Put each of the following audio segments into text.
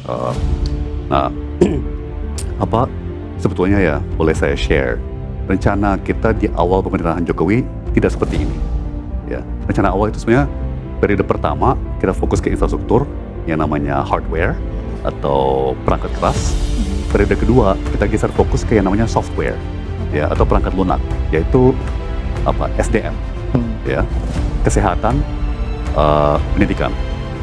Uh, nah, apa sebetulnya ya boleh saya share rencana kita di awal pemerintahan Jokowi tidak seperti ini. Ya, rencana awal itu sebenarnya periode pertama kita fokus ke infrastruktur yang namanya hardware atau perangkat keras. Periode kedua kita geser fokus ke yang namanya software, ya, atau perangkat lunak, yaitu SDM, ya, kesehatan, pendidikan.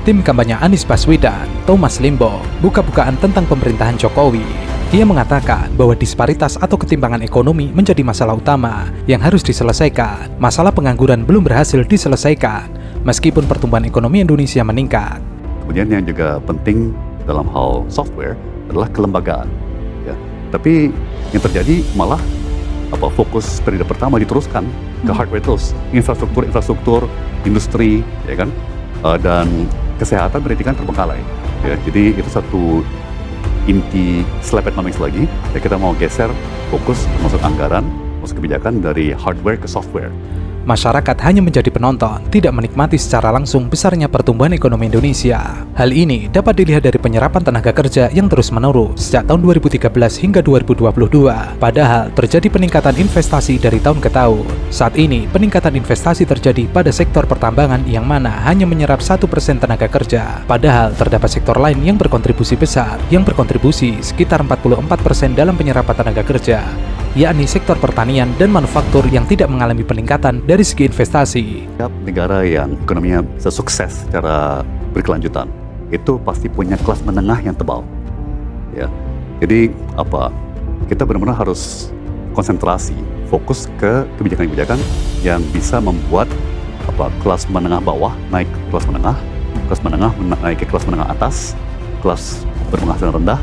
Tim kampanye Anies Baswedan, Thomas Limbo, buka-bukaan tentang pemerintahan Jokowi. Dia mengatakan bahwa disparitas atau ketimpangan ekonomi menjadi masalah utama yang harus diselesaikan. Masalah pengangguran belum berhasil diselesaikan, meskipun pertumbuhan ekonomi Indonesia meningkat. Kemudian yang juga penting dalam hal software adalah kelembagaan. Ya. Tapi yang terjadi malah fokus periode pertama diteruskan ke hardware terus, infrastruktur, industri, ya kan, dan kesehatan pendidikan terbengkalai. Ya, jadi itu satu inti Slapenomics lagi. Ya, kita mau geser fokus masuk anggaran, masuk kebijakan dari hardware ke software. Masyarakat hanya menjadi penonton, tidak menikmati secara langsung besarnya pertumbuhan ekonomi Indonesia. Hal ini dapat dilihat dari penyerapan tenaga kerja yang terus menurun sejak tahun 2013 hingga 2022. Padahal terjadi peningkatan investasi dari tahun ke tahun. Saat ini, peningkatan investasi terjadi pada sektor pertambangan yang mana hanya menyerap 1% tenaga kerja. Padahal terdapat sektor lain yang berkontribusi besar, yang berkontribusi sekitar 44% dalam penyerapan tenaga kerja, yakni sektor pertanian dan manufaktur yang tidak mengalami peningkatan dari segi investasi. Setiap negara yang ekonominya bisa sukses secara berkelanjutan, itu pasti punya kelas menengah yang tebal. Ya, jadi kita benar-benar harus konsentrasi, fokus ke kebijakan-kebijakan yang bisa membuat kelas menengah bawah naik ke kelas menengah naik ke kelas menengah atas, kelas berpenghasilan rendah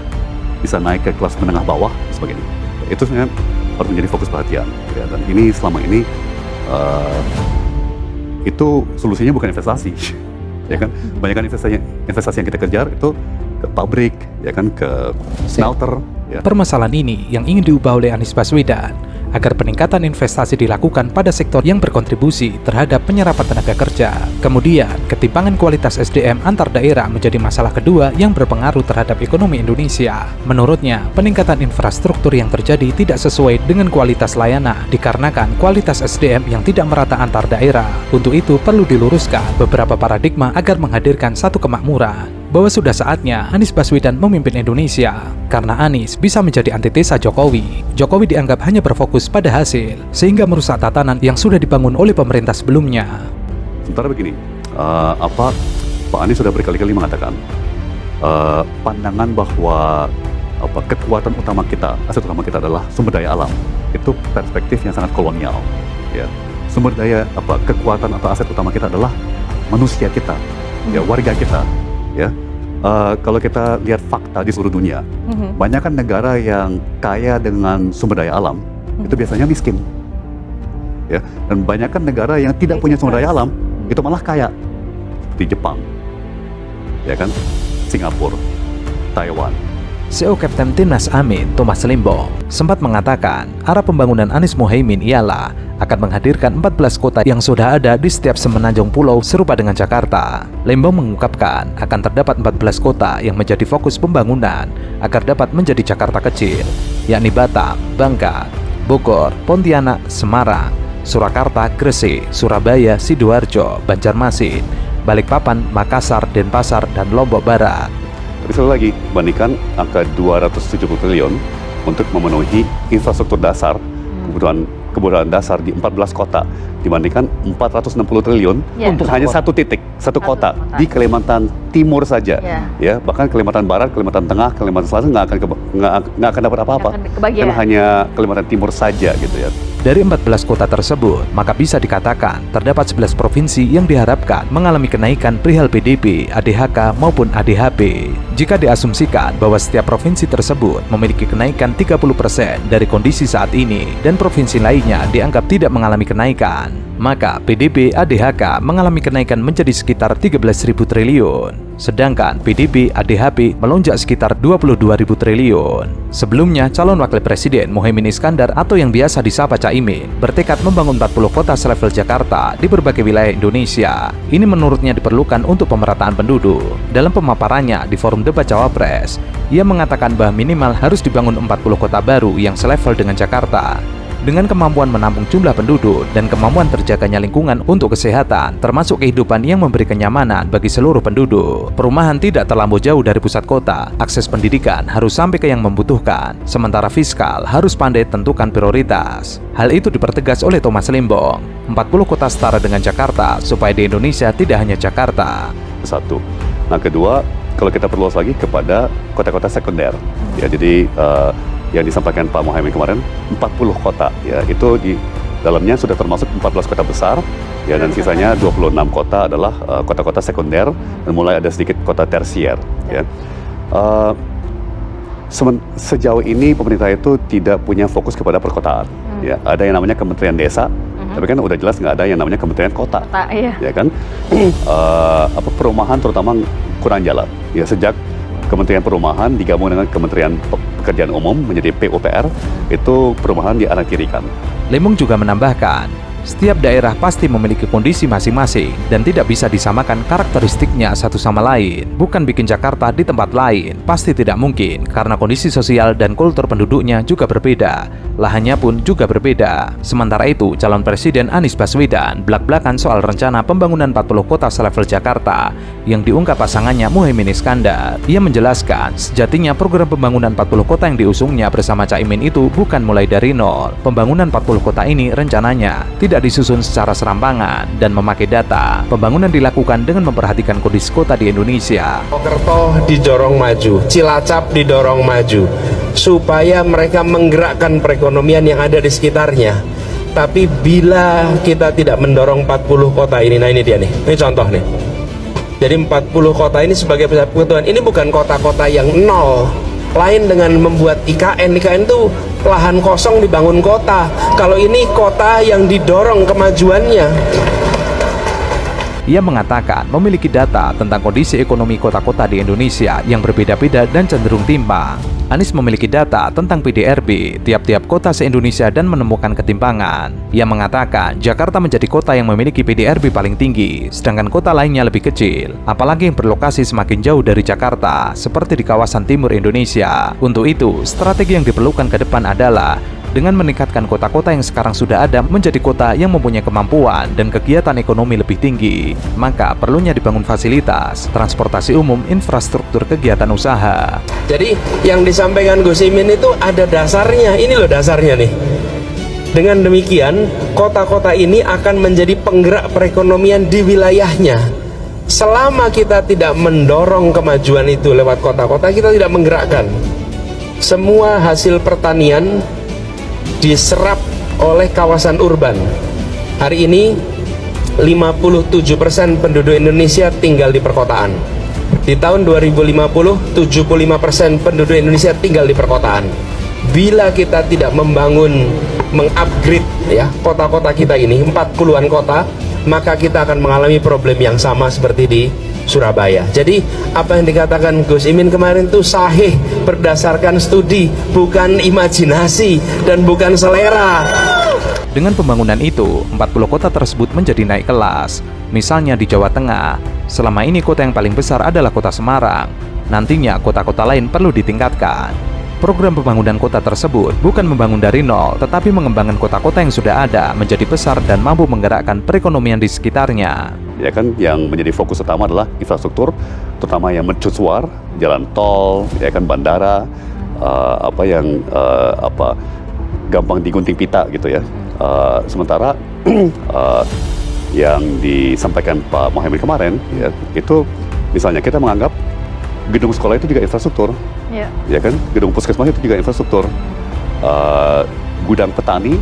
bisa naik ke kelas menengah bawah, dan sebagainya. Itu sebenarnya harus menjadi fokus perhatian. Ya, dan ini selama ini itu solusinya bukan investasi, ya kan? Banyak investasi yang kita kejar itu ke pabrik, ya kan, ke smelter. Ya. Permasalahan ini yang ingin diubah oleh Anies Baswedan agar peningkatan investasi dilakukan pada sektor yang berkontribusi terhadap penyerapan tenaga kerja. Kemudian, ketimpangan kualitas SDM antar daerah menjadi masalah kedua yang berpengaruh terhadap ekonomi Indonesia. Menurutnya, peningkatan infrastruktur yang terjadi tidak sesuai dengan kualitas layanan dikarenakan kualitas SDM yang tidak merata antar daerah. Untuk itu, perlu diluruskan beberapa paradigma agar menghadirkan satu kemakmuran bahwa sudah saatnya Anies Baswedan memimpin Indonesia. Karena Anies bisa menjadi antitesa Jokowi. Jokowi dianggap hanya berfokus pada hasil, sehingga merusak tatanan yang sudah dibangun oleh pemerintah sebelumnya. Sementara begini, Pak Anies sudah berkali-kali mengatakan pandangan bahwa kekuatan utama kita, aset utama kita adalah sumber daya alam. Itu perspektif yang sangat kolonial. Ya, sumber daya kekuatan atau aset utama kita adalah manusia kita, ya, warga kita. Ya, kalau kita lihat fakta di seluruh dunia, banyak kan negara yang kaya dengan sumber daya alam itu biasanya miskin, ya, dan banyak kan negara yang tidak punya sumber daya alam itu malah kaya, seperti Jepang, ya kan, Singapura, Taiwan. CEO Kapten Timnas Amin, Thomas Limbo, sempat mengatakan arah pembangunan Anies Muhaimin ialah akan menghadirkan 14 kota yang sudah ada di setiap semenanjung pulau serupa dengan Jakarta. Limbo mengungkapkan akan terdapat 14 kota yang menjadi fokus pembangunan agar dapat menjadi Jakarta kecil, yakni Batam, Bangka, Bogor, Pontianak, Semarang, Surakarta, Gresik, Surabaya, Sidoarjo, Banjarmasin, Balikpapan, Makassar, Denpasar, dan Lombok Barat. Tapi sekali lagi, bandingkan angka 270 triliun untuk memenuhi infrastruktur dasar, kebutuhan dasar di 14 kota, dibandingkan 460 triliun untuk hanya satu titik, satu kota di Kalimantan Timur saja. Ya, bahkan Kalimantan Barat, Kalimantan Tengah, Kalimantan Selatan nggak akan dapat apa-apa, karena hanya Kalimantan Timur saja, gitu ya. Dari 14 kota tersebut, maka bisa dikatakan terdapat 11 provinsi yang diharapkan mengalami kenaikan perihal PDB, ADHK maupun ADHP. Jika diasumsikan bahwa setiap provinsi tersebut memiliki kenaikan 30% dari kondisi saat ini dan provinsi lainnya dianggap tidak mengalami kenaikan, maka PDB ADHK mengalami kenaikan menjadi sekitar 13.000 triliun. Sedangkan PDB ADHP melonjak sekitar 22.000 triliun. Sebelumnya, calon wakil presiden Muhaimin Iskandar atau yang biasa disapa Caimin bertekad membangun 40 kota selevel Jakarta di berbagai wilayah Indonesia. Ini menurutnya diperlukan untuk pemerataan penduduk. Dalam pemaparannya di forum debat Cawapres, ia mengatakan bahwa minimal harus dibangun 40 kota baru yang selevel dengan Jakarta. Dengan kemampuan menampung jumlah penduduk dan kemampuan terjaganya lingkungan untuk kesehatan, termasuk kehidupan yang memberi kenyamanan bagi seluruh penduduk. Perumahan tidak terlampau jauh dari pusat kota, akses pendidikan harus sampai ke yang membutuhkan, sementara fiskal harus pandai tentukan prioritas. Hal itu dipertegas oleh Thomas Limbong. 40 kota setara dengan Jakarta, supaya di Indonesia tidak hanya Jakarta. Satu. Nah, kedua, kalau kita perluas lagi kepada kota-kota sekunder. Ya, jadi yang disampaikan Pak Muhaimin kemarin 40 kota, ya itu di dalamnya sudah termasuk 14 kota besar, ya, dan sisanya 26 kota adalah kota-kota sekunder dan mulai ada sedikit kota tersier, ya. Sejauh ini pemerintah itu tidak punya fokus kepada perkotaan, ya. Ada yang namanya Kementerian Desa, tapi kan udah jelas nggak ada yang namanya Kementerian Kota, iya. ya kan? Perumahan terutama kurang jalan, ya, sejak Kementerian Perumahan digabung dengan Kementerian Pekerjaan Umum menjadi PUPR, itu perumahan dianaktirikan. Limbong juga menambahkan, setiap daerah pasti memiliki kondisi masing-masing dan tidak bisa disamakan karakteristiknya satu sama lain. Bukan bikin Jakarta di tempat lain, pasti tidak mungkin karena kondisi sosial dan kultur penduduknya juga berbeda. Lahannya pun juga berbeda. Sementara itu, calon presiden Anies Baswedan belak-belakan soal rencana pembangunan 40 kota selevel Jakarta yang diungkap pasangannya Muhaimin Iskandar. Ia menjelaskan, sejatinya program pembangunan 40 kota yang diusungnya bersama Caimin itu bukan mulai dari nol. Pembangunan 40 kota ini rencananya tidak disusun secara serampangan dan memakai data. Pembangunan dilakukan dengan memperhatikan kondisi kota di Indonesia. Mojokerto didorong maju, Cilacap didorong maju, supaya mereka menggerakkan perekonomian yang ada di sekitarnya. Tapi bila kita tidak mendorong 40 kota ini, nah ini dia nih, ini contoh nih. Jadi 40 kota ini sebagai pusat kebutuhan, ini bukan kota-kota yang nol. Lain dengan membuat IKN itu lahan kosong dibangun kota. Kalau ini kota yang didorong kemajuannya. Ia mengatakan memiliki data tentang kondisi ekonomi kota-kota di Indonesia yang berbeda-beda dan cenderung timpang. Anies memiliki data tentang PDRB tiap-tiap kota se-Indonesia dan menemukan ketimpangan. Ia mengatakan Jakarta menjadi kota yang memiliki PDRB paling tinggi, sedangkan kota lainnya lebih kecil, apalagi yang berlokasi semakin jauh dari Jakarta, seperti di kawasan timur Indonesia. Untuk itu, strategi yang diperlukan ke depan adalah dengan meningkatkan kota-kota yang sekarang sudah ada menjadi kota yang mempunyai kemampuan dan kegiatan ekonomi lebih tinggi. Maka perlunya dibangun fasilitas, transportasi umum, infrastruktur kegiatan usaha. Jadi yang disampaikan Gus Imin itu ada dasarnya. Ini loh dasarnya nih. Dengan demikian, kota-kota ini akan menjadi penggerak perekonomian di wilayahnya. Selama kita tidak mendorong kemajuan itu lewat kota-kota, kita tidak menggerakkan. Semua hasil pertanian diserap oleh kawasan urban. Hari ini 57% penduduk Indonesia tinggal di perkotaan. Di tahun 2050 75% penduduk Indonesia tinggal di perkotaan. Bila kita tidak membangun, mengupgrade ya kota-kota kita ini, 40-an kota, maka kita akan mengalami problem yang sama seperti di Surabaya. Jadi apa yang dikatakan Gus Imin kemarin itu sahih berdasarkan studi, bukan imajinasi dan bukan selera. Dengan pembangunan itu, 40 kota tersebut menjadi naik kelas. Misalnya di Jawa Tengah, selama ini kota yang paling besar adalah kota Semarang. Nantinya kota-kota lain perlu ditingkatkan. Program pembangunan kota tersebut bukan membangun dari nol, tetapi mengembangkan kota-kota yang sudah ada menjadi besar dan mampu menggerakkan perekonomian di sekitarnya. Ya kan, yang menjadi fokus utama adalah infrastruktur, terutama yang mercusuar, jalan tol, ya kan, bandara, gampang digunting pita gitu ya. Sementara yang disampaikan Pak Muhaimin kemarin, ya, itu misalnya kita menganggap gedung sekolah itu juga infrastruktur, ya kan, gedung puskesmas itu juga infrastruktur, gudang petani,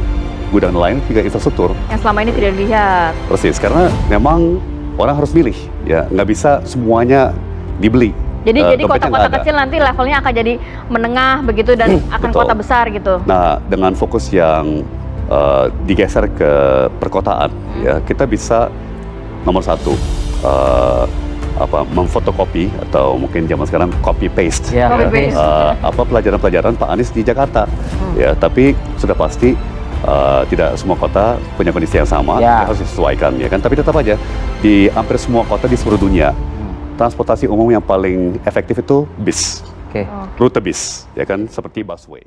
gudang nelayan juga infrastruktur. Yang selama ini tidak dilihat. Persis, karena memang orang harus milih, ya, nggak bisa semuanya dibeli. Jadi Dompetnya kota-kota nggak ada. kecil nanti levelnya akan jadi menengah begitu dan akan Betul. kota besar gitu. Nah, dengan fokus yang digeser ke perkotaan, ya kita bisa nomor satu memfotokopi atau mungkin zaman sekarang copy paste, Ya. Copy paste. pelajaran-pelajaran Pak Anies di Jakarta, ya tapi sudah pasti tidak semua kota punya kondisi yang sama, Ya. harus disesuaikan ya kan. Tapi tetap aja di hampir semua kota di seluruh dunia transportasi umum yang paling efektif itu bis, Oke. rute bis, ya kan seperti busway.